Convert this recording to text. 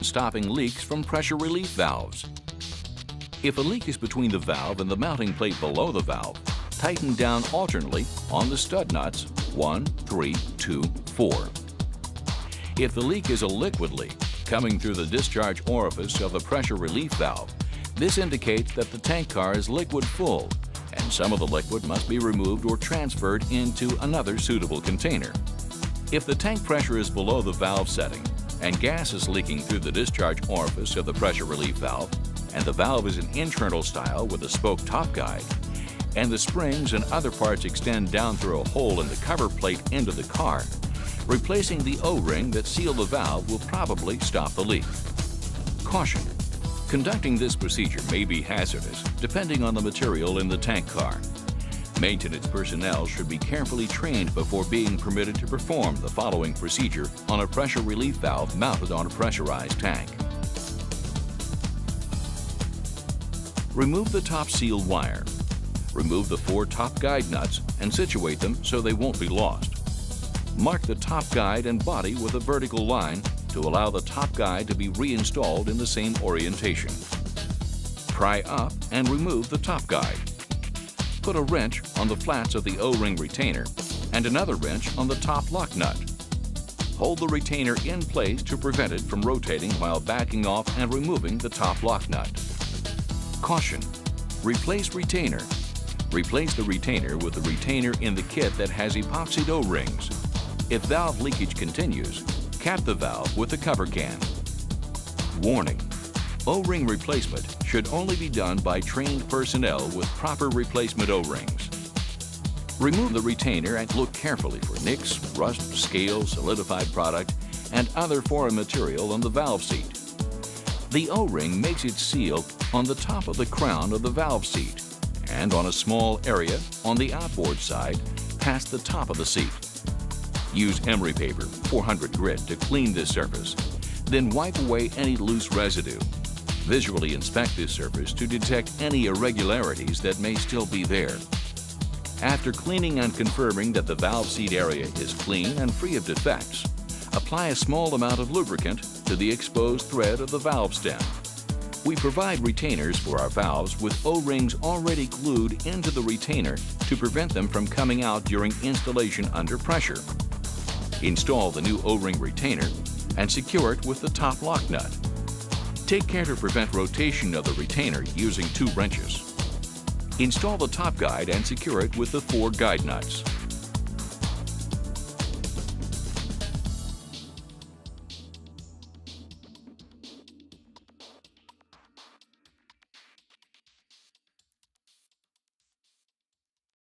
stopping leaks from pressure relief valves. If a leak is between the valve and the mounting plate below the valve, tighten down alternately on the stud nuts 1, 3, 2, 4. If the leak is a liquid leak coming through the discharge orifice of the pressure relief valve, this indicates that the tank car is liquid full and some of the liquid must be removed or transferred into another suitable container. If the tank pressure is below the valve setting and gas is leaking through the discharge orifice of the pressure relief valve, and the valve is an internal style with a spoke top guide, and the springs and other parts extend down through a hole in the cover plate into the car, replacing the O-ring that sealed the valve will probably stop the leak. Caution: conducting this procedure may be hazardous depending on the material in the tank car. Maintenance personnel should be carefully trained before being permitted to perform the following procedure on a pressure relief valve mounted on a pressurized tank. Remove the top seal wire. Remove the 4 top guide nuts and situate them so they won't be lost. Mark the top guide and body with a vertical line to allow the top guide to be reinstalled in the same orientation. Pry up and remove the top guide. Put a wrench on the flats of the O-ring retainer and another wrench on the top lock nut. Hold the retainer in place to prevent it from rotating while backing off and removing the top lock nut. Caution: replace retainer. Replace the retainer with the retainer in the kit that has epoxied O-rings. If valve leakage continues, cap the valve with a cover can. Warning: O-ring replacement should only be done by trained personnel with proper replacement O-rings. Remove the retainer and look carefully for nicks, rust, scale, solidified product, and other foreign material on the valve seat. The O-ring makes its seal on the top of the crown of the valve seat and on a small area on the outboard side past the top of the seat. Use emery paper 400 grit to clean this surface, then wipe away any loose residue. Visually inspect this surface to detect any irregularities that may still be there. After cleaning and confirming that the valve seat area is clean and free of defects, apply a small amount of lubricant to the exposed thread of the valve stem. We provide retainers for our valves with O-rings already glued into the retainer to prevent them from coming out during installation under pressure. Install the new O-ring retainer and secure it with the top lock nut. Take care to prevent rotation of the retainer using 2 wrenches. Install the top guide and secure it with the 4 guide nuts.